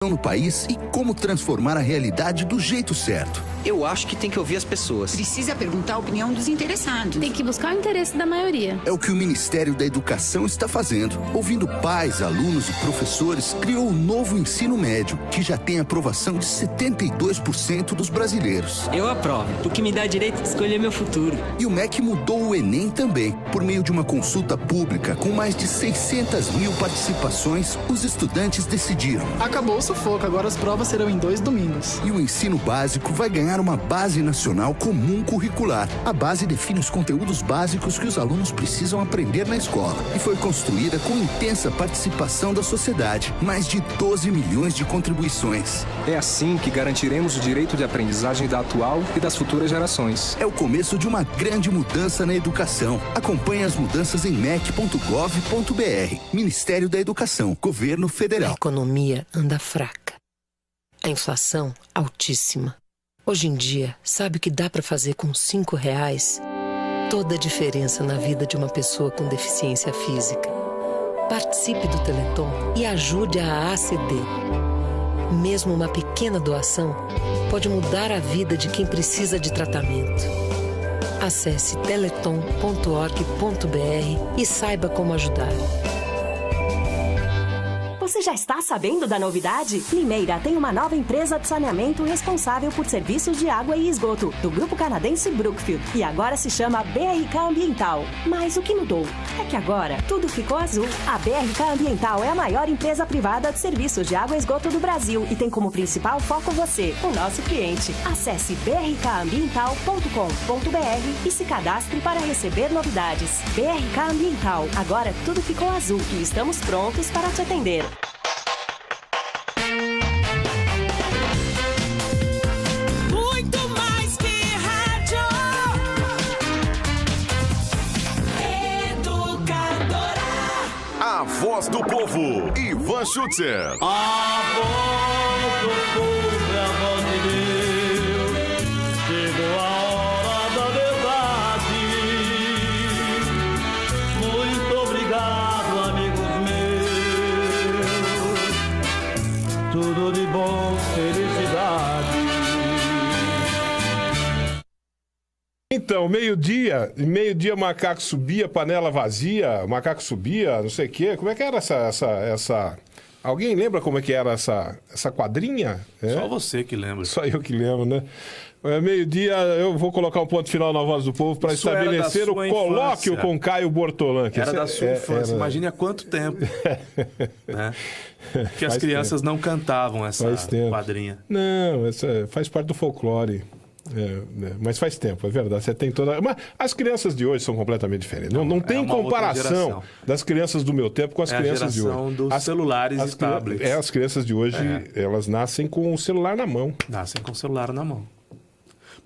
no país e como transformar a realidade do jeito certo. Eu acho que tem que ouvir as pessoas. Precisa perguntar a opinião dos interessados. Tem que buscar o interesse da maioria. É o que o Ministério da Educação está fazendo. Ouvindo pais, alunos e professores, criou o novo ensino médio, que já tem aprovação de 72% dos brasileiros. Eu aprovo, porque me dá direito de escolher meu futuro. E o MEC mudou o Enem também. Por meio de uma consulta pública com mais de 600 mil participações, os estudantes decidiram. Acabou o sufoco, agora as provas serão em 2 domingos. E o ensino básico vai ganhar uma base nacional comum curricular. A base define os conteúdos básicos que os alunos precisam aprender na escola. E foi construída com intensa participação da sociedade. Mais de 12 milhões de contribuições. É assim que garantiremos o direito de aprendizagem da atual e das futuras gerações. É o começo de uma grande mudança na educação. Acompanhe as mudanças em mec.gov.br. Ministério da Educação, Governo Federal. A economia anda fraca. A inflação altíssima. Hoje em dia, sabe o que dá para fazer com R$5? Toda a diferença na vida de uma pessoa com deficiência física. Participe do Teleton e ajude a ACD. Mesmo uma pequena doação pode mudar a vida de quem precisa de tratamento. Acesse teleton.org.br e saiba como ajudar. Você já está sabendo da novidade? Limeira tem uma nova empresa de saneamento responsável por serviços de água e esgoto, do grupo canadense Brookfield, e agora se chama BRK Ambiental. Mas o que mudou? É que agora tudo ficou azul. A BRK Ambiental é a maior empresa privada de serviços de água e esgoto do Brasil e tem como principal foco você, o nosso cliente. Acesse brkambiental.com.br e se cadastre para receber novidades. BRK Ambiental, agora tudo ficou azul e estamos prontos para te atender. A voz do povo, Ivan Schutzer. A voz do povo é a voz de Deus. Chegou a hora da verdade. Muito obrigado, amigos meus. Tudo de bom, felicidade. Então, meio-dia, macaco subia, panela vazia, macaco subia, não sei o quê. Como é que era essa... Alguém lembra como é que era essa quadrinha? Só você que lembra. Só eu que lembro, né? Meio-dia, eu vou colocar um ponto final na Voz do Povo para estabelecer o colóquio com Caio Bortolã. Era da sua infância, imagine há quanto tempo. Né? Que as crianças não cantavam essa quadrinha. Não, faz parte do folclore. Mas faz tempo, é verdade. Você tem toda. Mas as crianças de hoje são completamente diferentes. Não tem comparação das crianças do meu tempo com as crianças de hoje. A geração dos celulares e tablets. As crianças de hoje, elas nascem com o celular na mão. Nascem com o celular na mão.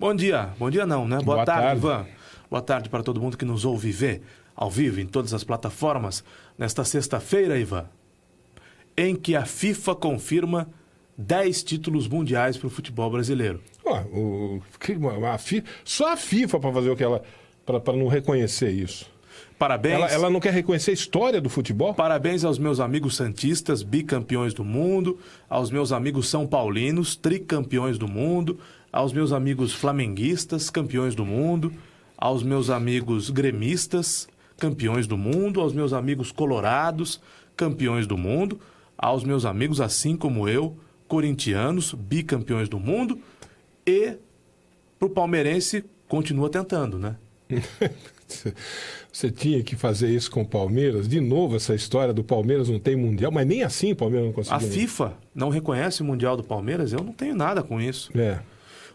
Bom dia não, né? Boa tarde, Ivan. Boa tarde para todo mundo que nos ouve e vê ao vivo em todas as plataformas nesta sexta-feira, Ivan, em que a FIFA confirma 10 títulos mundiais para o futebol brasileiro. Só a FIFA para fazer o que ela... para não reconhecer isso. Parabéns. Ela não quer reconhecer a história do futebol? Parabéns aos meus amigos santistas, bicampeões do mundo, aos meus amigos são paulinos, tricampeões do mundo, aos meus amigos flamenguistas, campeões do mundo, aos meus amigos gremistas, campeões do mundo, aos meus amigos colorados, campeões do mundo, aos meus amigos, assim como eu, corintianos, bicampeões do mundo, e pro palmeirense continua tentando, né? Você tinha que fazer isso com o Palmeiras? De novo, essa história do Palmeiras não tem Mundial, mas nem assim o Palmeiras não conseguiu. A FIFA não reconhece o Mundial do Palmeiras? Eu não tenho nada com isso.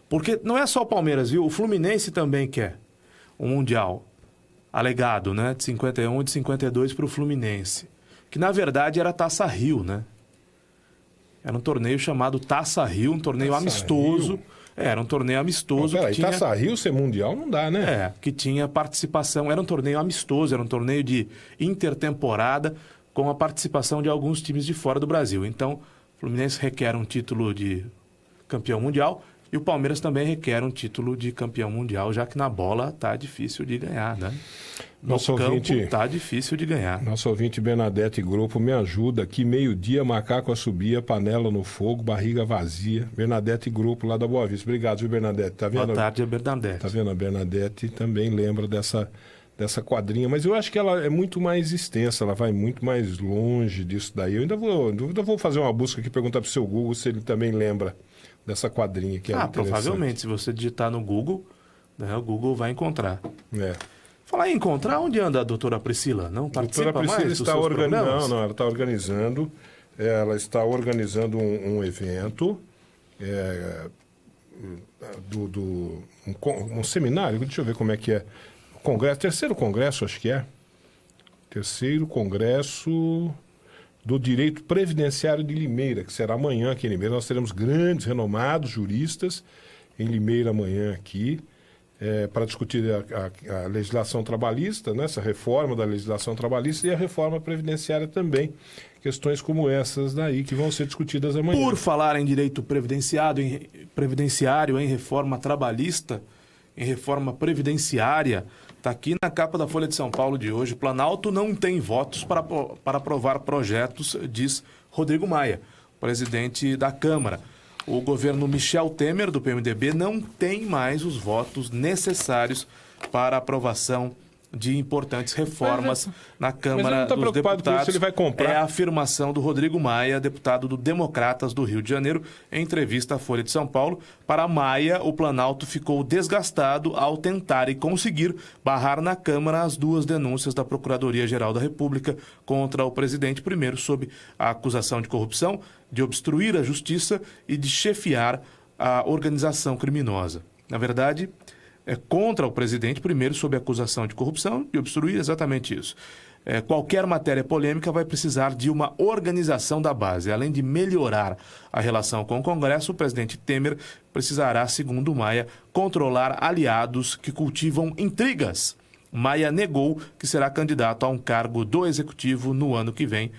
Porque não é só o Palmeiras, viu? O Fluminense também quer um Mundial alegado, né? De 51 e de 52 para o Fluminense. Que na verdade era Taça Rio, né? Era um torneio chamado Taça Rio, um torneio amistoso. Rio? Era um torneio amistoso. Peraí, que tinha... Taça Rio ser mundial não dá, né? Que tinha participação. Era um torneio amistoso, era um torneio de intertemporada com a participação de alguns times de fora do Brasil. Então, o Fluminense requer um título de campeão mundial e o Palmeiras também requer um título de campeão mundial, já que na bola tá difícil de ganhar, né? No Nosso campo ouvinte- tá difícil de ganhar. Nosso ouvinte Bernadette Grupo me ajuda aqui, meio-dia, macaco a subir, panela no fogo, barriga vazia. Bernadette Grupo lá da Boa Vista. Obrigado, viu, Bernadette? Tá vendo? Boa tarde, Bernadette. Tá vendo? A Bernadette também lembra dessa quadrinha, mas eu acho que ela é muito mais extensa, ela vai muito mais longe disso daí. Eu ainda vou fazer uma busca aqui, perguntar pro seu Google se ele também lembra dessa quadrinha que é interessante. Provavelmente, se você digitar no Google, né, o Google vai encontrar. É. Falar em encontrar, onde anda a doutora Priscila? Não participa A doutora Priscila mais dos está seus organizando. programas? Não, ela está organizando um evento um seminário, deixa eu ver como é que é. Congresso, terceiro congresso, acho que é. Terceiro congresso do Direito Previdenciário de Limeira, que será amanhã aqui em Limeira. Nós teremos grandes, renomados juristas em Limeira amanhã aqui, para discutir a legislação trabalhista, né, essa reforma da legislação trabalhista e a reforma previdenciária também. Questões como essas daí que vão ser discutidas amanhã. Por falar em direito previdenciário, em reforma trabalhista, em reforma previdenciária, está aqui na capa da Folha de São Paulo de hoje: Planalto não tem votos para aprovar projetos, diz Rodrigo Maia, presidente da Câmara. O governo Michel Temer, do PMDB, não tem mais os votos necessários para a aprovação de importantes reformas na Câmara tá dos preocupado Deputados. com isso, ele vai comprar. É a afirmação do Rodrigo Maia, deputado do Democratas do Rio de Janeiro, em entrevista à Folha de São Paulo. Para Maia, o Planalto ficou desgastado ao tentar e conseguir barrar na Câmara as duas denúncias da Procuradoria-Geral da República contra o presidente, primeiro sob a acusação de corrupção, de obstruir a justiça e de chefiar a organização criminosa. Na verdade, é contra o presidente, primeiro sob a acusação de corrupção e obstruir exatamente isso. Qualquer matéria polêmica vai precisar de uma organização da base. Além de melhorar a relação com o Congresso, o presidente Temer precisará, segundo Maia, controlar aliados que cultivam intrigas. Maia negou que será candidato a um cargo do Executivo no ano que vem,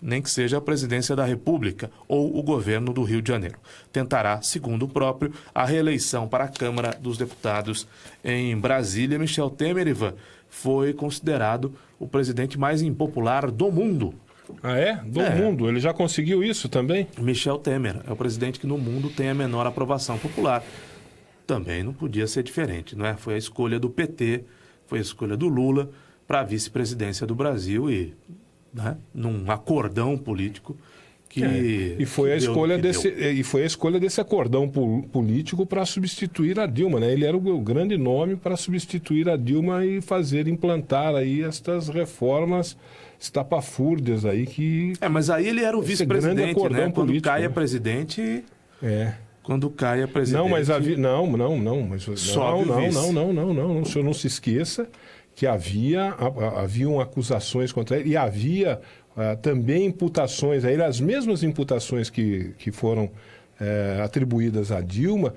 nem que seja a presidência da República ou o governo do Rio de Janeiro. Tentará, segundo o próprio, a reeleição para a Câmara dos Deputados em Brasília. Michel Temer, Ivan, foi considerado o presidente mais impopular do mundo. Ah, é? Do mundo? Ele já conseguiu isso também? Michel Temer é o presidente que no mundo tem a menor aprovação popular. Também não podia ser diferente, não é? Foi a escolha do PT, foi a escolha do Lula para a vice-presidência do Brasil e... né, num acordão político que e foi a escolha desse acordão político para substituir a Dilma, né? Ele era o grande nome para substituir a Dilma e implantar aí estas reformas estapafúrdias aí que... mas aí ele era o vice-presidente, né? Quando cai a presidente... Quando cai a presidente... Não, mas o senhor não se esqueça que haviam acusações contra ele e havia também imputações a ele, as mesmas imputações que foram atribuídas a Dilma,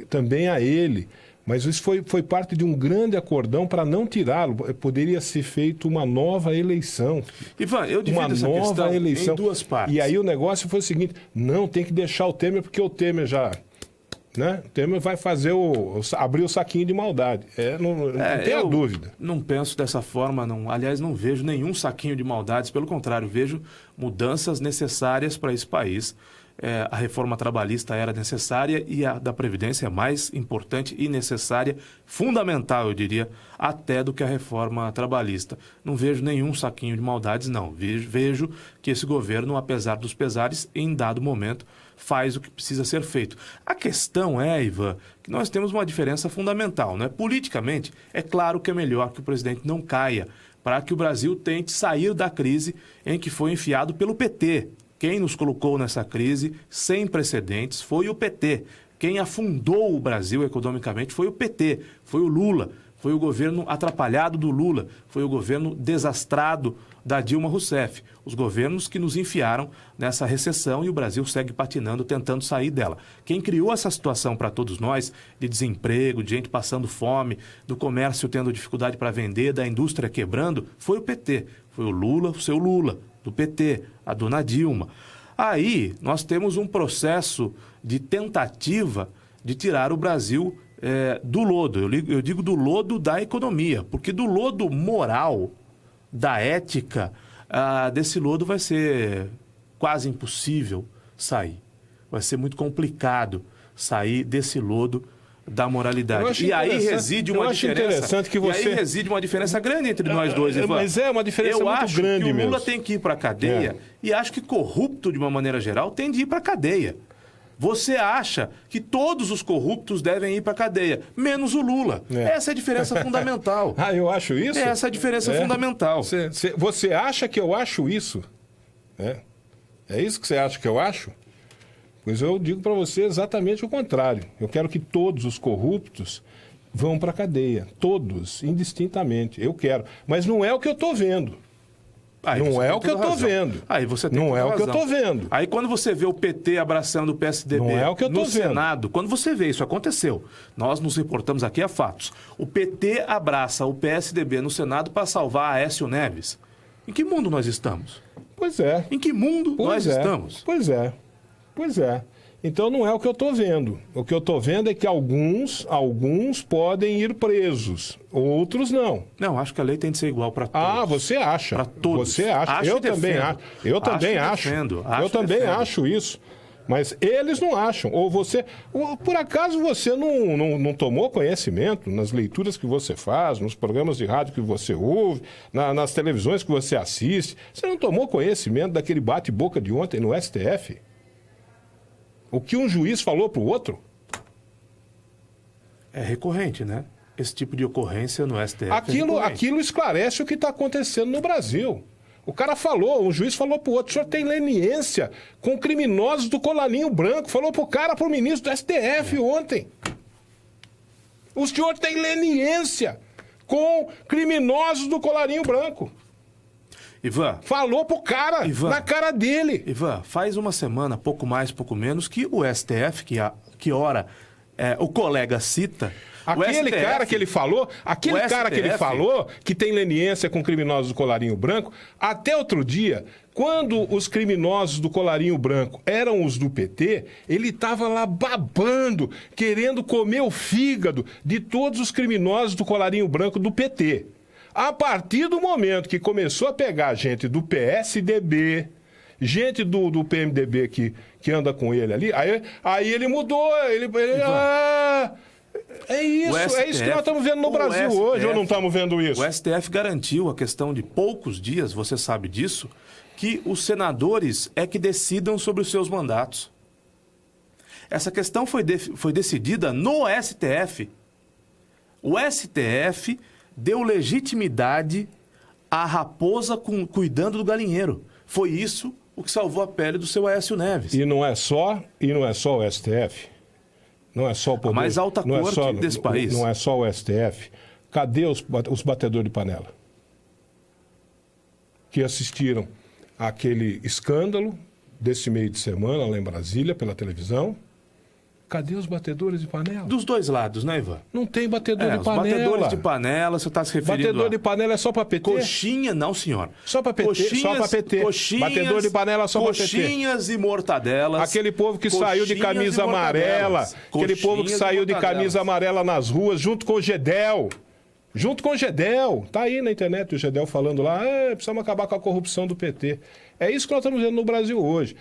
também a ele. Mas isso foi parte de um grande acordão para não tirá-lo. Poderia ser feita uma nova eleição. Ivan, eu divido essa questão em duas partes. E aí o negócio foi o seguinte: não, tem que deixar o Temer, porque o Temer já... né? O Temer vai fazer abrir o saquinho de maldade. Não tenha dúvida. Não penso dessa forma, não. Aliás, não vejo nenhum saquinho de maldades. Pelo contrário, vejo mudanças necessárias para esse país. A reforma trabalhista era necessária e a da Previdência é mais importante e necessária, fundamental, eu diria, até do que a reforma trabalhista. Não vejo nenhum saquinho de maldades, não. Vejo que esse governo, apesar dos pesares, em dado momento, faz o que precisa ser feito. A questão é, Ivan, que nós temos uma diferença fundamental, né? Politicamente, é claro que é melhor que o presidente não caia, para que o Brasil tente sair da crise em que foi enfiado pelo PT. Quem nos colocou nessa crise sem precedentes foi o PT. Quem afundou o Brasil economicamente foi o PT, foi o Lula, foi o governo atrapalhado do Lula, foi o governo desastrado da Dilma Rousseff. Os governos que nos enfiaram nessa recessão e o Brasil segue patinando, tentando sair dela. Quem criou essa situação para todos nós, de desemprego, de gente passando fome, do comércio tendo dificuldade para vender, da indústria quebrando, foi o PT. Foi o Lula, o seu Lula, do PT, a dona Dilma. Aí nós temos um processo de tentativa de tirar o Brasil do lodo. Eu digo do lodo da economia, porque do lodo moral, da ética, desse lodo vai ser quase impossível sair. Vai ser muito complicado sair desse lodo da moralidade. E aí reside uma diferença. E aí reside uma diferença grande entre nós dois, Ivan. Mas é uma diferença muito grande mesmo. Eu acho que o Lula tem que ir para a cadeia e acho que corrupto, de uma maneira geral, tem de ir para a cadeia. Você acha que todos os corruptos devem ir para a cadeia, menos o Lula. Essa é a diferença fundamental. Eu acho isso? Essa é a diferença fundamental. Você acha que eu acho isso? É isso que você acha que eu acho? Pois eu digo para você exatamente o contrário. Eu quero que todos os corruptos vão para a cadeia. Todos, indistintamente. Eu quero. Mas não é o que eu estou vendo. Não é o que eu estou vendo. Aí você tem não é razão. o que eu estou vendo. Aí quando você vê o PT abraçando o PSDB não é o que eu tô no vendo. Senado, quando você vê isso aconteceu, nós nos reportamos aqui a fatos. O PT abraça o PSDB no Senado para salvar Aécio Neves. Em que mundo nós estamos? Pois é. Em que mundo nós estamos? Pois é. Então não é o que eu estou vendo. O que eu estou vendo é que alguns podem ir presos, outros não. Não, acho que a lei tem de ser igual para todos. Você acha? Para todos. Você acha? Eu também acho. Eu também acho. Eu também acho isso. Mas eles não acham. Ou por acaso você não tomou conhecimento nas leituras que você faz, nos programas de rádio que você ouve, nas televisões que você assiste? Você não tomou conhecimento daquele bate-boca de ontem no STF? O que um juiz falou para o outro? É recorrente, né? Esse tipo de ocorrência no STF. Aquilo esclarece o que está acontecendo no Brasil. O cara falou, um juiz falou para o outro: o senhor tem leniência com criminosos do colarinho branco. Falou pro ministro do STF ontem. O senhor tem leniência com criminosos do colarinho branco. Ivan. Falou pro cara, na cara dele. Ivan, faz uma semana, pouco mais, pouco menos, que o STF, que ora o colega cita... Aquele cara que ele falou, que tem leniência com criminosos do colarinho branco, até outro dia, quando os criminosos do colarinho branco eram os do PT, ele estava lá babando, querendo comer o fígado de todos os criminosos do colarinho branco do PT. A partir do momento que começou a pegar gente do PSDB, gente do PMDB que anda com ele ali, aí ele mudou, é isso que nós estamos vendo no Brasil hoje, ou não estamos vendo isso? O STF garantiu, a questão de poucos dias, você sabe disso, que os senadores é que decidam sobre os seus mandatos. Essa questão foi decidida no STF. O STF deu legitimidade à raposa cuidando do galinheiro. Foi isso o que salvou a pele do seu Aécio Neves. E não é só o STF. Não é só o poder. A mais alta corte desse país. Não é só o STF. Cadê os batedores de panela? Que assistiram àquele escândalo desse meio de semana lá em Brasília, pela televisão. Cadê os batedores de panela? Dos dois lados, né, Ivan? Não tem batedor de panela. Batedores de panela, você está se referindo Batedor de panela é só para PT? Coxinha, não, senhor. Só para PT, só para PT. Batedor de panela só para PT. Coxinhas e mortadelas. Aquele povo que saiu de camisa amarela. Aquele povo que saiu de camisa amarela nas ruas, junto com o Gedel. Junto com o Gedel. Tá aí na internet o Gedel falando lá, precisamos acabar com a corrupção do PT. É isso que nós estamos vendo no Brasil hoje.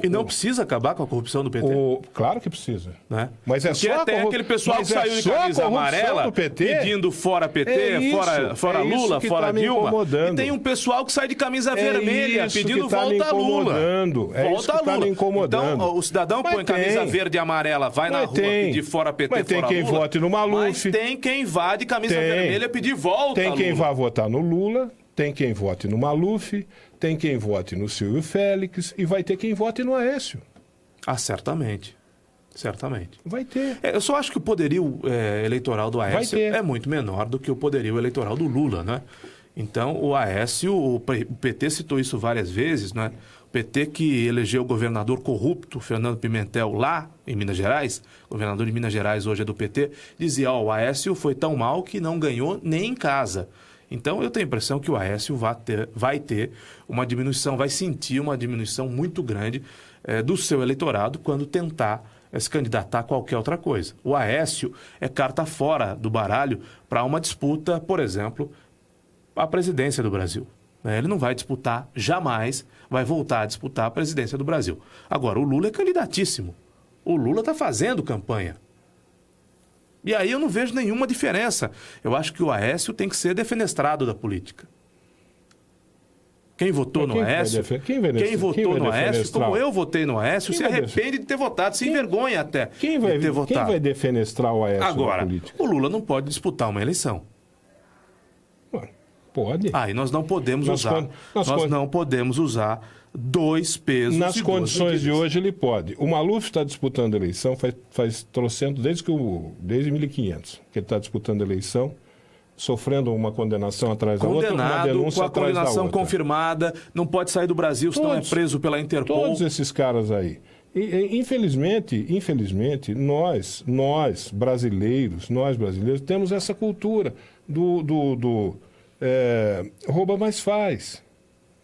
E não precisa acabar com a corrupção do PT? Claro que precisa. Né? Mas é só até aquele pessoal que saiu de camisa amarela do PT, pedindo fora PT, fora Lula, fora Dilma. E tem um pessoal que sai de camisa vermelha pedindo volta Lula. Volta Lula. Então, o cidadão põe camisa verde e amarela, vai na rua pedir fora PT, mas tem quem vote no Maluf. Mas tem quem vá de camisa vermelha pedir volta Lula. Tem quem vá votar no Lula, tem quem vote no Maluf, tem quem vote no Silvio Félix e vai ter quem vote no Aécio. Certamente. Certamente. Vai ter. Eu só acho que o poderio eleitoral do Aécio é muito menor do que o poderio eleitoral do Lula, né? Então, o Aécio, o PT citou isso várias vezes, né? O PT que elegeu o governador corrupto, Fernando Pimentel, lá em Minas Gerais, o governador de Minas Gerais hoje é do PT, dizia, o Aécio foi tão mal que não ganhou nem em casa. Então, eu tenho a impressão que o Aécio vai ter uma diminuição, vai sentir uma diminuição muito grande do seu eleitorado quando tentar se candidatar a qualquer outra coisa. O Aécio é carta fora do baralho para uma disputa, por exemplo, a presidência do Brasil. Ele não vai disputar, jamais vai voltar a disputar a presidência do Brasil. Agora, o Lula é candidatíssimo. O Lula está fazendo campanha. E aí eu não vejo nenhuma diferença. Eu acho que o Aécio tem que ser defenestrado da política. Quem votou no Aécio, quem votou no Aécio, como eu votei no Aécio, se arrepende de ter votado, se envergonha até de ter votado. Quem vai defenestrar o Aécio agora, na política? O Lula não pode disputar uma eleição. Pode. E nós não podemos não podemos usar dois pesos nas e condições de hoje ele pode. O Maluf está disputando a eleição faz trocentos, desde 1500 que ele está disputando a eleição, sofrendo uma condenação atrás da outra, uma denúncia com a condenação outra. Confirmada, não pode sair do Brasil, senão é preso pela Interpol. Todos esses caras aí. Infelizmente, nós brasileiros, temos essa cultura do rouba mais faz.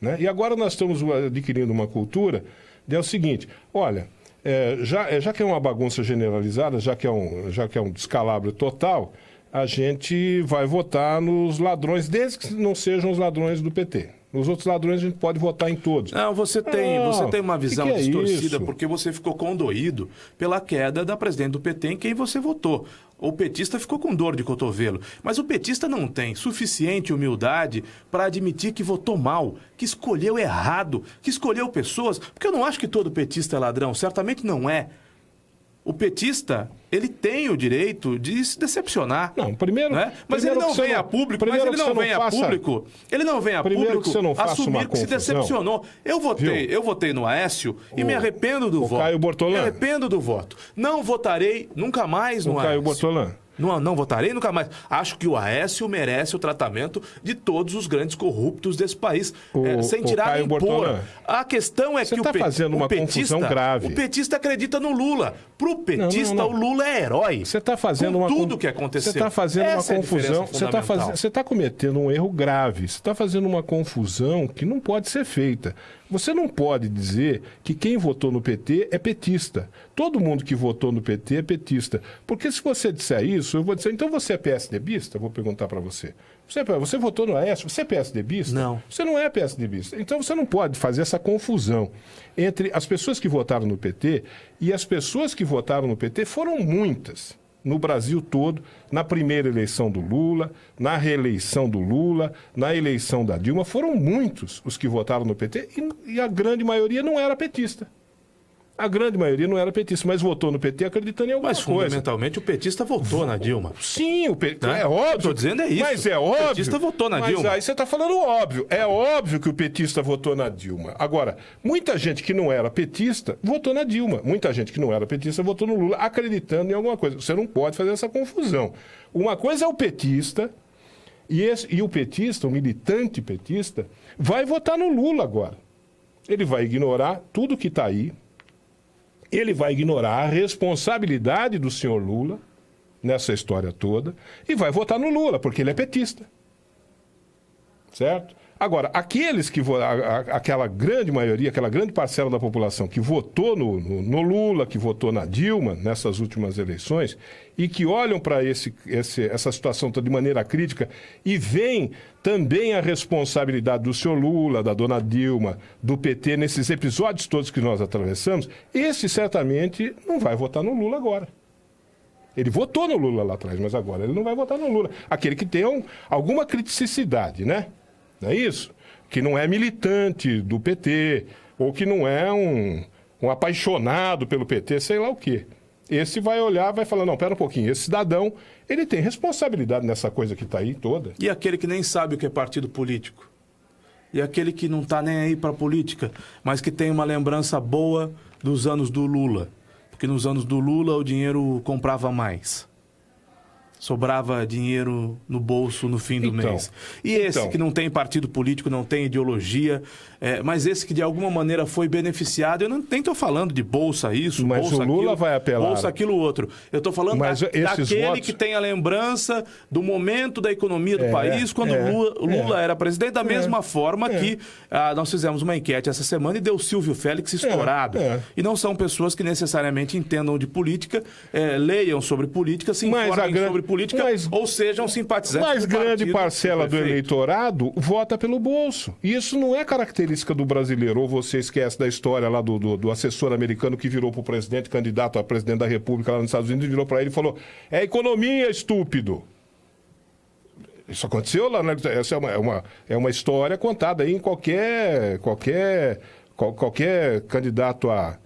Né? E agora nós estamos adquirindo uma cultura é o seguinte, olha, já que é uma bagunça generalizada, já que é um descalabro total, a gente vai votar nos ladrões, desde que não sejam os ladrões do PT. Os outros ladrões a gente pode votar em todos. Não, você tem uma visão distorcida porque você ficou condoído pela queda da presidente do PT em quem você votou. O petista ficou com dor de cotovelo. Mas o petista não tem suficiente humildade para admitir que votou mal, que escolheu errado, que escolheu pessoas. Porque eu não acho que todo petista é ladrão, certamente não é. O petista, ele tem o direito de se decepcionar. Não, primeiro... Né? Mas ele não vem a público, ele não vem a público assumir que se decepcionou. Eu votei no Aécio e me arrependo do voto. Caio Bortolã. Me arrependo do voto. Não votarei nunca mais no Aécio. Caio Bortolã. Não votarei nunca mais. Acho que o Aécio merece o tratamento de todos os grandes corruptos desse país, sem tirar nem pôr. A questão é que está fazendo uma confusão grave. O petista acredita no Lula. Para o petista, o Lula é herói. Você está fazendo tudo que aconteceu. Você está fazendo uma confusão. Você está cometendo um erro grave. Você está fazendo uma confusão que não pode ser feita. Você não pode dizer que quem votou no PT é petista. Todo mundo que votou no PT é petista. Porque se você disser isso, eu vou dizer, então você é PSDBista? Vou perguntar para você. Você votou no Aécio? Você é PSDBista? Não. Você não é PSDBista. Então você não pode fazer essa confusão entre as pessoas que votaram no PT e as pessoas que votaram no PT foram muitas. No Brasil todo, na primeira eleição do Lula, na reeleição do Lula, na eleição da Dilma, foram muitos os que votaram no PT e a grande maioria não era petista. A grande maioria não era petista, mas votou no PT acreditando em alguma coisa. Mas, fundamentalmente, o petista votou na Dilma. Sim, é óbvio. Eu estou dizendo é isso. Mas é óbvio. O petista votou na Dilma. Mas aí você está falando óbvio. É óbvio que o petista votou na Dilma. Agora, muita gente que não era petista votou na Dilma. Muita gente que não era petista votou no Lula, acreditando em alguma coisa. Você não pode fazer essa confusão. Uma coisa é o petista, e o petista, o militante petista, vai votar no Lula agora. Ele vai ignorar tudo que está aí. Ele vai ignorar a responsabilidade do senhor Lula nessa história toda e vai votar no Lula, porque ele é petista. Certo? Agora, aqueles que aquela grande maioria, aquela grande parcela da população que votou no Lula, que votou na Dilma nessas últimas eleições e que olham para essa situação de maneira crítica e veem também a responsabilidade do senhor Lula, da dona Dilma, do PT nesses episódios todos que nós atravessamos, esse certamente não vai votar no Lula agora. Ele votou no Lula lá atrás, mas agora ele não vai votar no Lula. Aquele que tem alguma criticidade, né? Não é isso? Que não é militante do PT, ou que não é um apaixonado pelo PT, sei lá o quê. Esse vai olhar, vai falar, não, pera um pouquinho, esse cidadão, ele tem responsabilidade nessa coisa que está aí toda. E aquele que nem sabe o que é partido político? E aquele que não está nem aí para a política, mas que tem uma lembrança boa dos anos do Lula? Porque nos anos do Lula o dinheiro comprava mais. Sobrava dinheiro no bolso no fim do mês. E esse que não tem partido político, não tem ideologia, mas esse que de alguma maneira foi beneficiado, eu nem estou falando de bolsa isso, mas bolsa o Lula aquilo, vai apelar. bolsa aquilo outro. Eu estou falando daquele que tem a lembrança do momento da economia do país, quando Lula era presidente, da mesma forma que nós fizemos uma enquete essa semana e deu Silvio Félix estourado. E não são pessoas que necessariamente entendam de política, leiam sobre política, se informem sobre política, ou sejam simpatizantes. Mas grande parcela do eleitorado vota pelo bolso. E isso não é característica do brasileiro. Ou você esquece da história lá do assessor americano que virou para o presidente, candidato a presidente da República lá nos Estados Unidos, e virou para ele e falou: é economia, estúpido. Isso aconteceu lá, né? Essa é uma história contada aí em qualquer candidato a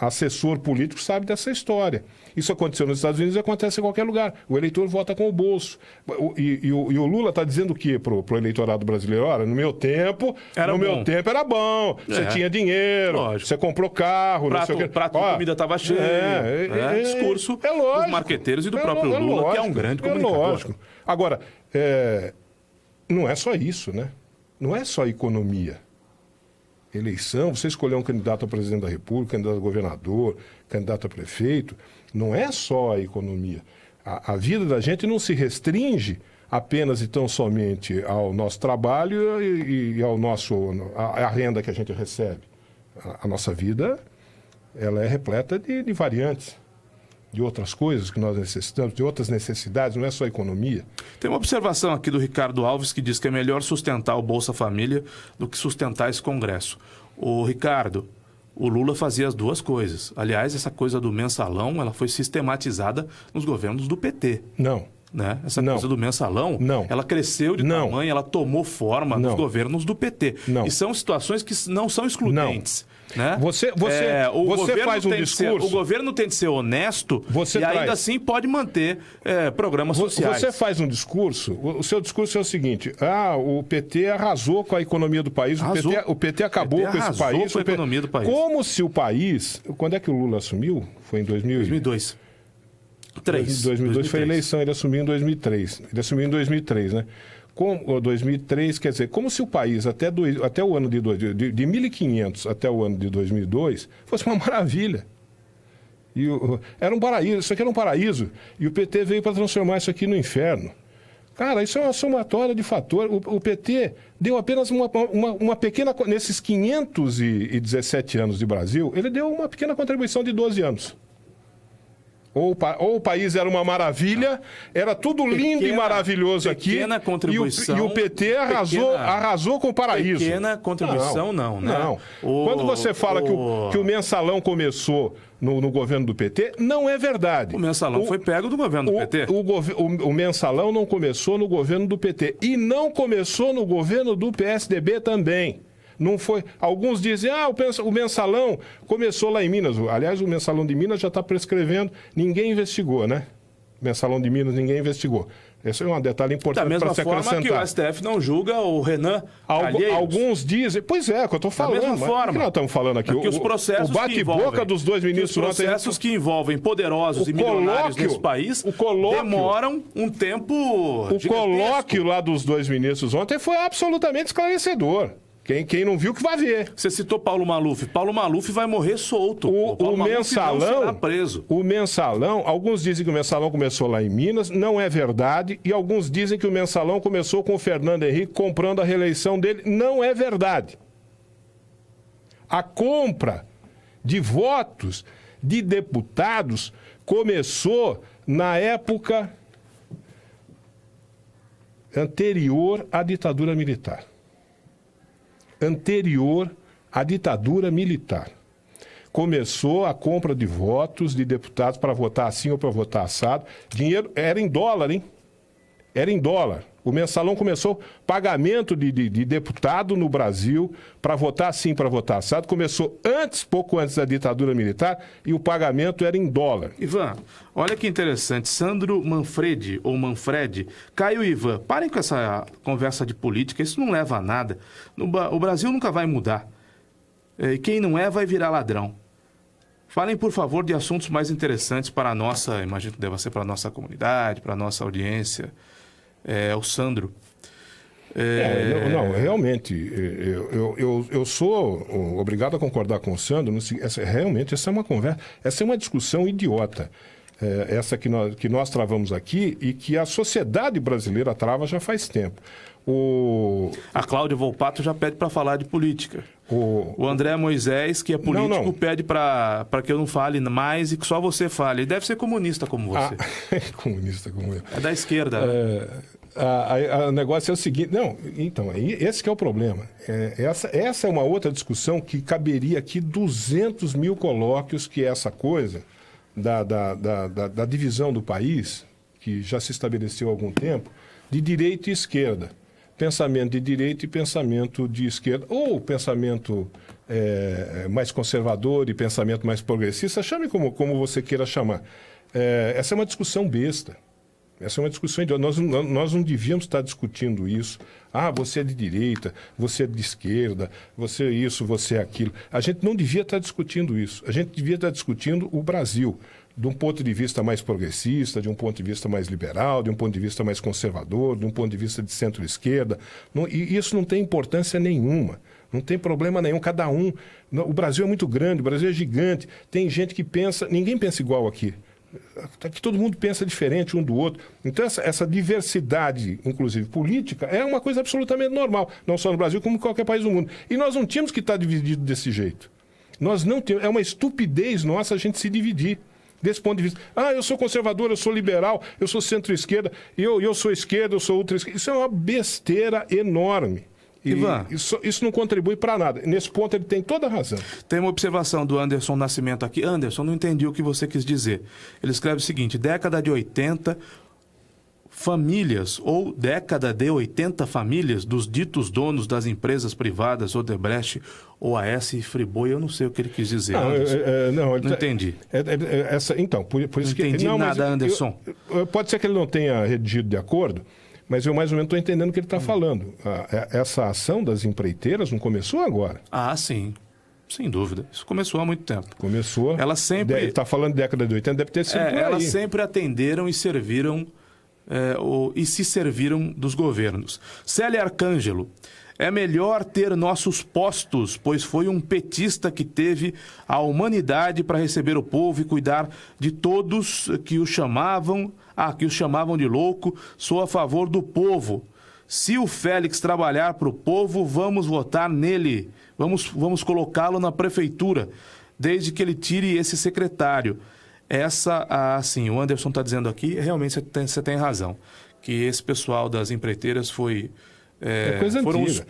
assessor político sabe dessa história. Isso aconteceu nos Estados Unidos e acontece em qualquer lugar. O eleitor vota com o bolso. E o Lula está dizendo o quê pro eleitorado brasileiro? Olha, no meu tempo era bom. Você tinha dinheiro, você comprou carro. Prato de comida estava cheio. Discurso dos marqueteiros e do próprio Lula, que é um grande comunicador. Lógico. Agora, não é só isso, né? Não é só economia. Eleição, você escolher um candidato a presidente da República, candidato a governador, candidato a prefeito, não é só a economia. A vida da gente não se restringe apenas e tão somente ao nosso trabalho e ao a renda que a gente recebe. A nossa vida, ela é repleta de variantes, de outras coisas que nós necessitamos, de outras necessidades, não é só a economia. Tem uma observação aqui do Ricardo Alves que diz que é melhor sustentar o Bolsa Família do que sustentar esse Congresso. O Ricardo, o Lula fazia as duas coisas. Aliás, essa coisa do mensalão, ela foi sistematizada nos governos do PT. Não. Né? Essa coisa do mensalão, ela cresceu de tamanho, ela tomou forma nos governos do PT. E são situações que não são excludentes. Né? Você faz um discurso... O governo tem de ser honesto ainda assim pode manter programas sociais. Você faz um discurso, o seu discurso é o seguinte: o PT arrasou com a economia do país, o PT acabou com esse país. Com a economia do país. Como se o país... Quando é que o Lula assumiu? Foi em 2002. 2002 foi a eleição, ele assumiu em 2003. Ele assumiu em 2003, né? 2003, quer dizer, como se o país até o ano de 1500 até o ano de 2002 fosse uma maravilha. Era um paraíso, isso aqui era um paraíso. E o PT veio para transformar isso aqui no inferno. Cara, isso é uma somatória de fatores. O PT deu apenas uma pequena... Nesses 517 anos de Brasil, ele deu uma pequena contribuição de 12 anos. Ou o país era uma maravilha, era tudo lindo e maravilhoso aqui, contribuição, e o PT arrasou com o paraíso. Pequena contribuição não, né? Não. Quando você fala que o mensalão começou no governo do PT, não é verdade. O mensalão foi pego do governo do PT. O mensalão não começou no governo do PT e não começou no governo do PSDB também. Não foi. Alguns dizem, o mensalão começou lá em Minas. Aliás, o mensalão de Minas já está prescrevendo. Ninguém investigou, né? Mensalão de Minas, ninguém investigou. Esse é um detalhe importante para se acrescentar. Da mesma forma que o STF não julga o Renan Calheiros. Alguns dizem... Pois é, que eu estou falando. Da mesma forma. O que nós estamos falando aqui? Os processos o bate-boca dos dois ministros... Os processos que envolvem poderosos e milionários nesse país demoram um tempo gigantesco. O colóquio lá dos dois ministros ontem foi absolutamente esclarecedor. Quem não viu que vai ver. Você citou Paulo Maluf. Paulo Maluf vai morrer solto. O mensalão não será preso. O mensalão, alguns dizem que o mensalão começou lá em Minas, não é verdade. E alguns dizem que o mensalão começou com o Fernando Henrique comprando a reeleição dele. Não é verdade. A compra de votos de deputados começou na época anterior à ditadura militar. Anterior à ditadura militar. Começou a compra de votos de deputados para votar assim ou para votar assado. Dinheiro era em dólar, hein? Era em dólar. O mensalão começou pagamento de deputado no Brasil para votar assim, para votar assado. Começou pouco antes da ditadura militar, e o pagamento era em dólar. Ivan, olha que interessante. Sandro Manfredi, Caio e Ivan, parem com essa conversa de política, isso não leva a nada. O Brasil nunca vai mudar. E quem não é vai virar ladrão. Falem, por favor, de assuntos mais interessantes para a nossa, imagino que deva ser para a nossa comunidade, para a nossa audiência. O Sandro. Não, realmente, eu sou obrigado a concordar com o Sandro. Realmente, essa é uma conversa, essa é uma discussão idiota. Essa que nós travamos aqui e que a sociedade brasileira trava já faz tempo. A Cláudia Volpato já pede para falar de política. O André Moisés, que é político, pede para que eu não fale mais e que só você fale. Ele deve ser comunista como você. Comunista como eu. É da esquerda. O negócio é o seguinte... Não, então, esse que é o problema. Essa é uma outra discussão que caberia aqui 200 mil colóquios, que é essa coisa da divisão do país, que já se estabeleceu há algum tempo, de direita e esquerda. Pensamento de direita e pensamento de esquerda. Ou pensamento mais conservador e pensamento mais progressista. Chame como você queira chamar. Essa é uma discussão besta. Essa é uma discussão idiota. Nós não devíamos estar discutindo isso. Você é de direita, você é de esquerda, você é isso, você é aquilo. A gente não devia estar discutindo isso. A gente devia estar discutindo o Brasil, de um ponto de vista mais progressista, de um ponto de vista mais liberal, de um ponto de vista mais conservador, de um ponto de vista de centro-esquerda. E isso não tem importância nenhuma. Não tem problema nenhum. Cada um... O Brasil é muito grande, o Brasil é gigante. Tem gente que pensa... Ninguém pensa igual aqui. Aqui todo mundo pensa diferente um do outro. Então essa diversidade, inclusive política, é uma coisa absolutamente normal, não só no Brasil, como em qualquer país do mundo. E nós não tínhamos que estar divididos desse jeito. Nós não temos, é uma estupidez nossa a gente se dividir desse ponto de vista. Eu sou conservador, eu sou liberal, eu sou centro-esquerda, eu sou esquerda, eu sou ultra-esquerda. Isso é uma besteira enorme. Ivan, isso não contribui para nada. Nesse ponto ele tem toda a razão. Tem uma observação do Anderson Nascimento aqui. Anderson, não entendi o que você quis dizer. Ele escreve o seguinte: década de 80, famílias, ou década de 80 famílias dos ditos donos das empresas privadas, Odebrecht, OAS e Friboi. Eu não sei o que ele quis dizer. Não entendi. Então, por isso não entendi nada, Anderson. Pode ser que ele não tenha redigido de acordo, mas eu mais ou menos estou entendendo o que ele está falando. Essa ação das empreiteiras não começou agora. Sim. Sem dúvida. Isso começou há muito tempo. Começou. Ela sempre... Está falando de década de 80, deve ter sido por aí. Elas sempre atenderam e serviram... e se serviram dos governos. Célia Arcângelo. É melhor ter nossos postos, pois foi um petista que teve a humanidade para receber o povo e cuidar de todos que o chamavam de louco. Sou a favor do povo. Se o Félix trabalhar para o povo, vamos votar nele. Vamos colocá-lo na prefeitura, desde que ele tire esse secretário. Assim, o Anderson está dizendo aqui, realmente você tem razão, que esse pessoal das empreiteiras foi... coisa foram antiga.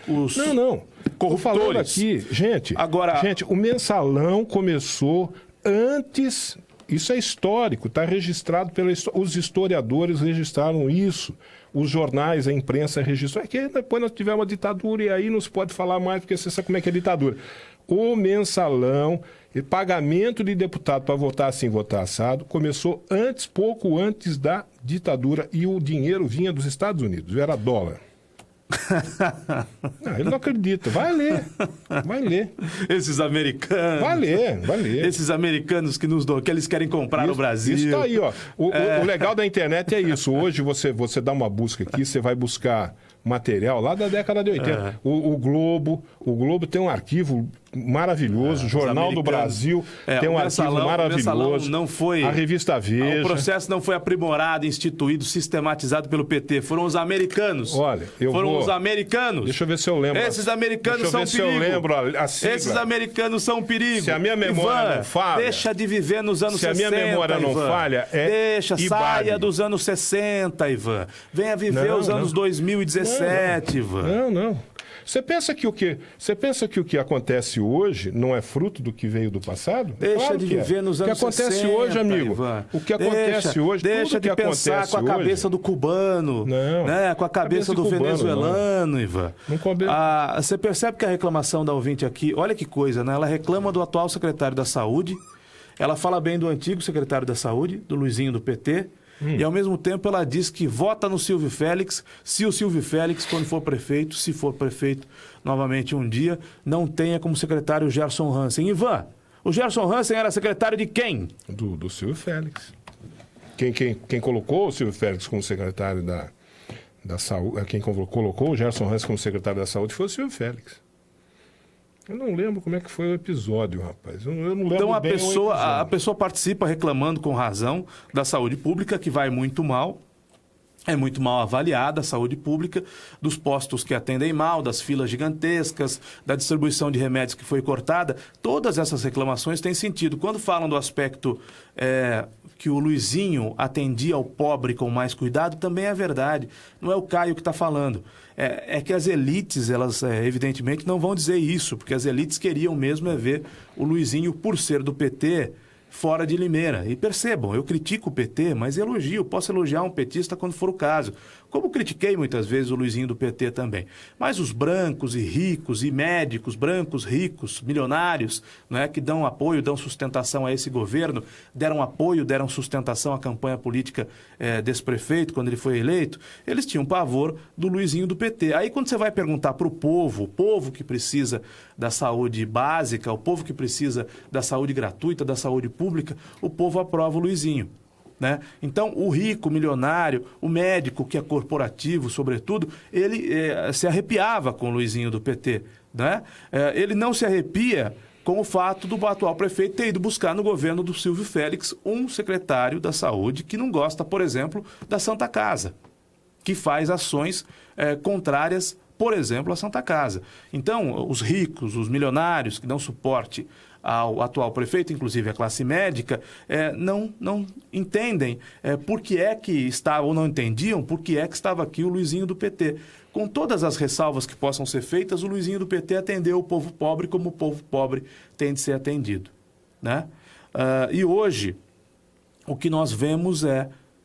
Não. Corruptores. Falando aqui, gente, o mensalão começou antes... Isso é histórico, está registrado os historiadores registraram isso, os jornais, a imprensa registrou. É que depois nós tivemos uma ditadura e aí não se pode falar mais, porque você sabe como é que é ditadura. O mensalão e pagamento de deputado para votar assim, votar assado, começou pouco antes da ditadura, e o dinheiro vinha dos Estados Unidos, era dólar. Não, ele não acredita. Vai ler. Esses americanos. Vai ler. Esses americanos que eles querem comprar no Brasil. Isso tá aí, ó. O legal da internet é isso. Hoje você dá uma busca aqui, você vai buscar material lá da década de 80. O Globo tem um arquivo maravilhoso, Jornal do Brasil tem um arquivo maravilhoso. Não foi, a revista Veja. O processo não foi aprimorado, instituído, sistematizado pelo PT. Foram os americanos. Olha, os americanos. Deixa eu ver se eu lembro. Esses americanos são um perigo. Se eu lembro a sigla. Esses americanos são um perigo. Se a minha memória não falha. Deixa de viver nos anos 60. Se a minha memória não falha, saia dos anos 60, Ivan. Venha viver os anos 2017, Ivan. Não. Você pensa que o que acontece hoje não é fruto do que veio do passado? Deixa de viver nos anos 60. O que acontece hoje, amigo? Ivan. O que acontece hoje? Deixa de pensar com a cabeça do cubano, com a cabeça do venezuelano, Ivan. Você percebe que a reclamação da ouvinte aqui, olha que coisa, né? Ela reclama do atual secretário da Saúde, ela fala bem do antigo secretário da Saúde, do Luizinho do PT. E, ao mesmo tempo, ela diz que vota no Silvio Félix, se o Silvio Félix, quando for prefeito, se for prefeito novamente um dia, não tenha como secretário Gerson Hansen. Ivan, O Gerson Hansen era secretário de quem? Do Silvio Félix. Quem colocou o Silvio Félix como secretário da Saúde, quem colocou o Gerson Hansen como secretário da Saúde foi o Silvio Félix. Eu não lembro como é que foi o episódio, rapaz. Eu não lembro Então bem a pessoa participa reclamando com razão da saúde pública, que vai muito mal. É muito mal avaliada a saúde pública, dos postos que atendem mal, das filas gigantescas, da distribuição de remédios que foi cortada. Todas essas reclamações têm sentido. Quando falam do aspecto que o Luizinho atendia ao pobre com mais cuidado, também é verdade. Não é o Caio que está falando. É que as elites, elas evidentemente não vão dizer isso, porque as elites queriam mesmo ver o Luizinho, por ser do PT, fora de Limeira. E percebam, eu critico o PT, mas elogio, posso elogiar um petista quando for o caso. Como critiquei muitas vezes o Luizinho do PT também. Mas os brancos e ricos e médicos, brancos, ricos, milionários, né, que dão apoio, dão sustentação a esse governo, deram apoio, deram sustentação à campanha política desse prefeito quando ele foi eleito, eles tinham pavor do Luizinho do PT. Aí quando você vai perguntar para o povo que precisa da saúde básica, o povo que precisa da saúde gratuita, da saúde pública, o povo aprova o Luizinho. Né? Então, o rico, o milionário, o médico, que é corporativo, sobretudo, ele se arrepiava com o Luizinho do PT. Né? Ele não se arrepia com o fato do atual prefeito ter ido buscar no governo do Silvio Félix um secretário da saúde que não gosta, por exemplo, da Santa Casa, que faz ações contrárias, por exemplo, à Santa Casa. Então, os ricos, os milionários que dão suporte ao atual prefeito, inclusive a classe médica, não entendem por que é que está, ou não entendiam por que é que estava aqui o Luizinho do PT. Com todas as ressalvas que possam ser feitas, o Luizinho do PT atendeu o povo pobre como o povo pobre tem de ser atendido. Né? E hoje, o que nós vemos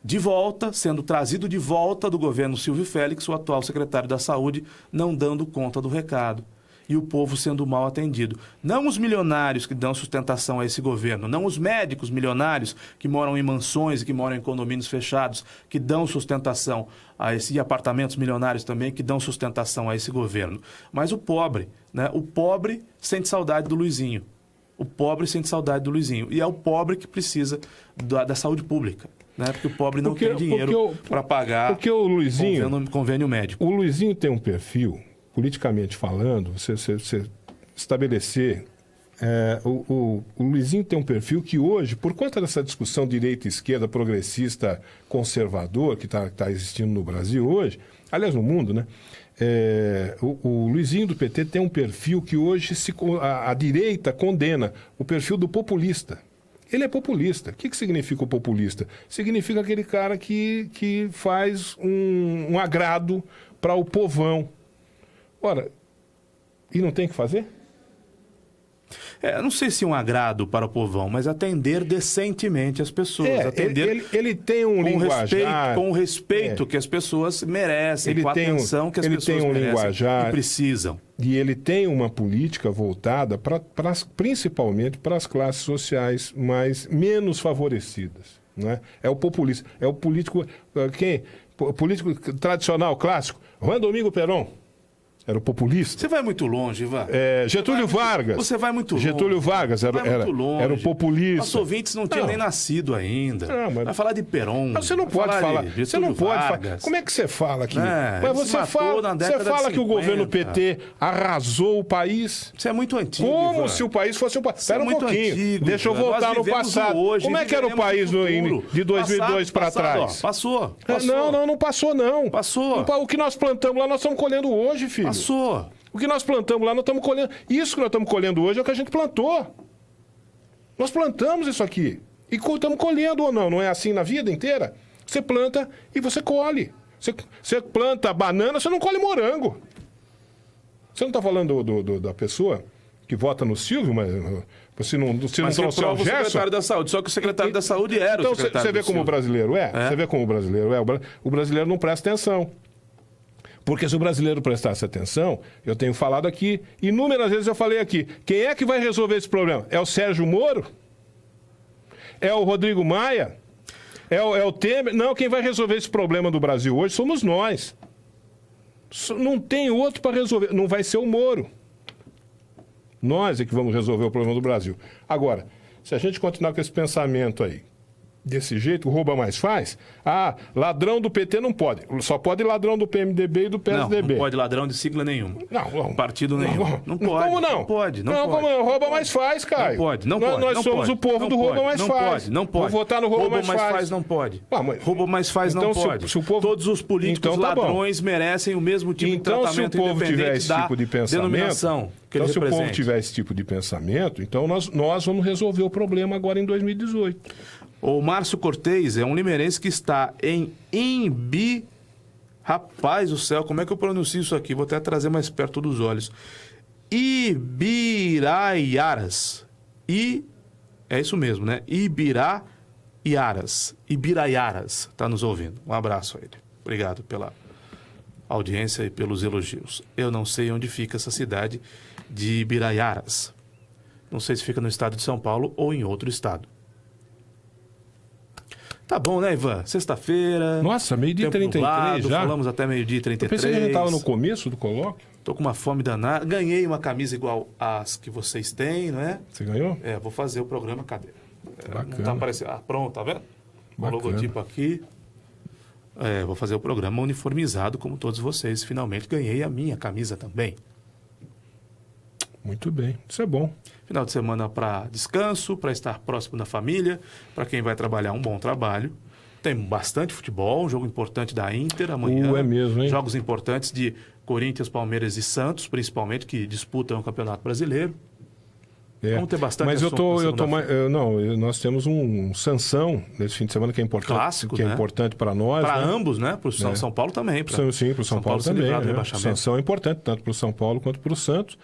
de volta, sendo trazido de volta do governo Silvio Félix, o atual secretário da Saúde, não dando conta do recado. E o povo sendo mal atendido. Não os milionários que dão sustentação a esse governo, não os médicos milionários que moram em mansões e que moram em condomínios fechados, que dão sustentação a e apartamentos milionários também, que dão sustentação a esse governo. Mas o pobre, né? O pobre sente saudade do Luizinho. O pobre sente saudade do Luizinho. E é o pobre que precisa da saúde pública. Né? Porque o pobre não tem dinheiro para pagar o Luizinho, convênio médico. O Luizinho tem um perfil, politicamente falando, você estabelecer... o Luizinho tem um perfil que hoje, por conta dessa discussão direita, esquerda, progressista, conservador, que está existindo no Brasil hoje, aliás, no mundo, né? O Luizinho do PT tem um perfil que hoje a direita condena, o perfil do populista. Ele é populista. O que significa o populista? Significa aquele cara que faz um agrado para o povão. Ora, e não tem que fazer? Não sei se um agrado para o povão, mas atender decentemente as pessoas. Atender ele tem um linguajar... Com o respeito que as pessoas merecem, com a atenção que as pessoas merecem e precisam. E ele tem uma política voltada principalmente para as classes sociais menos favorecidas. Né? É o populista. É o político... O político tradicional, clássico, Juan Domingo Perón. Era o populista. Você vai muito longe, Ivan. Getúlio Vargas. Você vai muito longe. Getúlio Vargas era o populista. Os ouvintes não tinham nem nascido ainda. Vai falar de Perón. Você não pode falar. Você não pode falar. Como é que você fala aqui? Mas você fala que o governo PT arrasou o país. Isso é muito antigo. Como Ivan. Se o país fosse um país. Espera um pouquinho. Antigo, deixa eu voltar no passado. Hoje, como é que era o país de 2002 para trás? Passou. Não passou, não. Passou. O que nós plantamos lá, nós estamos colhendo hoje, filho. Passou. O que nós plantamos lá, nós estamos colhendo. Isso que nós estamos colhendo hoje é o que a gente plantou. Nós plantamos isso aqui. E estamos colhendo ou não? Não é assim na vida inteira? Você planta e você colhe. Você planta banana, você não colhe morango. Você não está falando da pessoa que vota no Silvio, mas você não trouxe o secretário da Saúde. Só que o secretário da Saúde era então, o secretário você vê como o brasileiro Você vê como o brasileiro é. O brasileiro não presta atenção. Porque se o brasileiro prestasse atenção, eu tenho falado aqui, inúmeras vezes eu falei aqui, quem é que vai resolver esse problema? É o Sérgio Moro? É o Rodrigo Maia? É o Temer? Não, quem vai resolver esse problema do Brasil hoje somos nós. Não tem outro para resolver. Não vai ser o Moro. Nós é que vamos resolver o problema do Brasil. Agora, se a gente continuar com esse pensamento aí, desse jeito, rouba mais faz, ladrão do PT não pode. Só pode ladrão do PMDB e do PSDB. Não pode ladrão de sigla nenhuma. Não. Partido nenhum. Não pode. Como não? Não pode. Como não? Rouba mais faz, Caio. Não pode. Nós somos o povo do rouba mais faz. Não pode. Vou votar no rouba mais faz. Não pode. Mas... Rouba mais faz não pode. Se o povo... Todos os políticos ladrões merecem o mesmo tipo de tratamento, se o povo tiver esse tipo de pensamento, então, se o povo tiver esse tipo de pensamento, então nós vamos resolver o problema agora em 2018. O Márcio Cortez é um limeirense que está em Imbi... Rapaz do céu, como é que eu pronuncio isso aqui? Vou até trazer mais perto dos olhos. Ibiraiaras. É isso mesmo, né? Ibiraiaras. Está nos ouvindo. Um abraço a ele. Obrigado pela audiência e pelos elogios. Eu não sei onde fica essa cidade de Ibiraiaras. Não sei se fica no estado de São Paulo ou em outro estado. Tá bom, né, Ivan? Sexta-feira. Nossa, 12h33 já? Falamos até 12h33. Eu pensei que a gente estava no começo do colóquio. Tô com uma fome danada. Ganhei uma camisa igual às que vocês têm, não é? Você ganhou? Vou fazer o programa. Cadê? Bacana. Não tá aparecendo. Pronto, tá vendo? O Bacana. logotipo aqui. Vou fazer o programa uniformizado, como todos vocês. Finalmente ganhei a minha camisa também. Muito bem, isso é bom. Final de semana para descanso, para estar próximo da família, para quem vai trabalhar um bom trabalho. Tem bastante futebol, um jogo importante da Inter amanhã. É mesmo, hein? Jogos importantes de Corinthians, Palmeiras e Santos, principalmente, que disputam o Campeonato Brasileiro. Vamos ter bastante Mas nós temos um Sansão nesse fim de semana que é importante. Clássico, que é importante para nós. Para né? ambos, né? Para o São Paulo também. Sim, para o São Paulo também. O Sansão é importante, tanto para o São Paulo quanto para o Santos.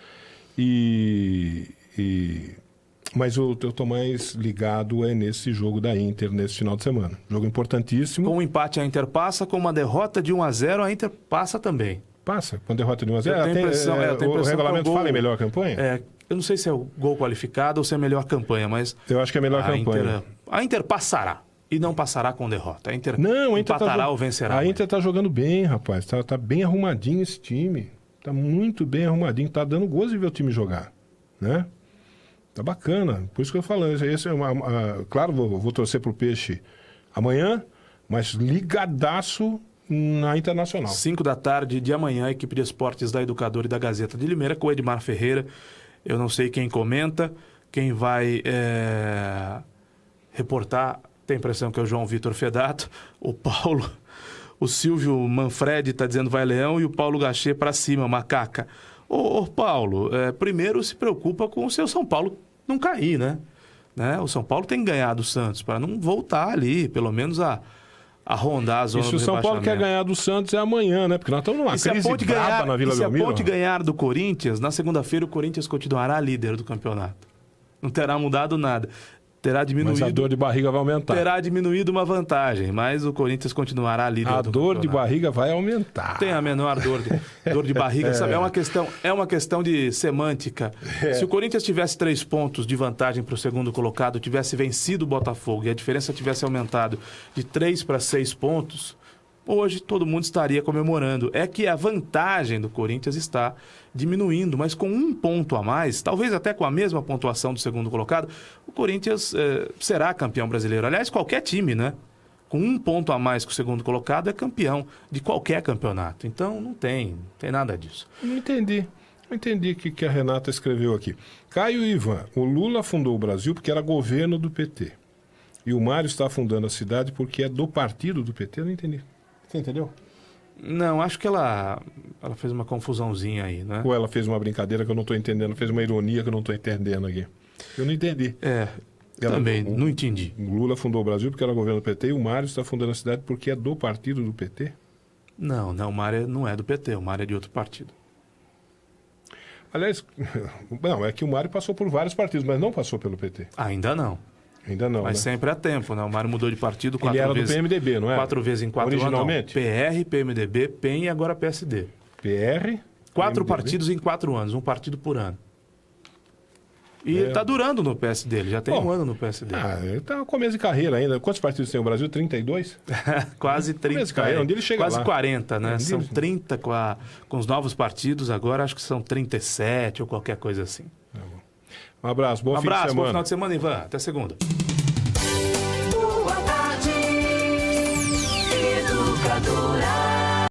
Mas eu estou mais ligado nesse jogo da Inter nesse final de semana. Jogo importantíssimo. Com um empate a Inter passa, com uma derrota de 1-0 a Inter passa também. Passa, com derrota de 1-0. Eu tenho impressão o regulamento fala em melhor campanha? Eu não sei se é o gol qualificado ou se é a melhor campanha, mas... Eu acho que é a melhor campanha. A Inter passará. E não passará com derrota. A Inter empatará ou vencerá. A Inter está jogando bem, rapaz. Tá bem arrumadinho esse time. Tá muito bem arrumadinho. Tá dando gosto de ver o time jogar. Né? Tá bacana. Por isso que eu falo. Claro, vou torcer pro Peixe amanhã, mas ligadaço na Internacional. 5 da tarde de amanhã, a equipe de esportes da Educadora e da Gazeta de Limeira, com o Edmar Ferreira. Eu não sei quem comenta, quem vai reportar, tem a impressão que é o João Vitor Fedato, o Paulo, o Silvio Manfredi está dizendo vai Leão e o Paulo Gachê para cima, macaca. Ô Paulo, primeiro se preocupa com o seu São Paulo não cair, né? O São Paulo tem que ganhar do Santos para não voltar ali, pelo menos a rondar a zona do rebaixamento. E se o São Paulo quer ganhar do Santos é amanhã, né? Porque nós estamos numa crise braba na Vila Belmiro. Se a Ponte ganhar do Corinthians, na segunda-feira o Corinthians continuará líder do campeonato. Não terá mudado nada. Terá diminuído. Mas a dor de barriga vai aumentar. Terá diminuído uma vantagem, mas o Corinthians continuará líder do campeonato. A dor de barriga vai aumentar. Tem a menor dor de barriga, sabe? É uma questão de semântica. Se o Corinthians tivesse 3 pontos de vantagem para o segundo colocado, tivesse vencido o Botafogo e a diferença tivesse aumentado de 3 para 6 pontos, hoje todo mundo estaria comemorando. É que a vantagem do Corinthians está diminuindo, mas com 1 ponto a mais, talvez até com a mesma pontuação do segundo colocado, o Corinthians será campeão brasileiro. Aliás, qualquer time, né? Com 1 ponto a mais que o segundo colocado é campeão de qualquer campeonato. Então, não tem nada disso. Não entendi o que a Renata escreveu aqui. Caio e Ivan, o Lula fundou o Brasil porque era governo do PT. E o Mário está fundando a cidade porque é do partido do PT. Eu não entendi. Você entendeu? Não, acho que ela fez uma confusãozinha aí, né? Ou ela fez uma brincadeira que eu não estou entendendo, fez uma ironia que eu não estou entendendo aqui. Eu não entendi. Também não entendi. O Lula fundou o Brasil porque era governo do PT e o Mário está fundando a cidade porque é do partido do PT? Não, o Mário não é do PT, o Mário é de outro partido. Aliás, não, é que o Mário passou por vários partidos, mas não passou pelo PT. Ainda não. Ainda não, mas sempre há tempo, né? O Mário mudou de partido 4 vezes. Ele era do PMDB, não é? 4 vezes em 4 anos. Originalmente? PR, PMDB, PEN e agora PSD. PR? 4 partidos em 4 anos, um partido por ano. E está durando no PSD, ele já tem 1 ano no PSD. Ele está no começo de carreira ainda. Quantos partidos tem o Brasil? 32? Quase 30. Começo de carreira, onde ele chega quase lá. 40, né? São 30 com os novos partidos, agora acho que são 37 ou qualquer coisa assim. Um abraço, bom fim de semana. Bom final de semana, Ivan. Até segunda.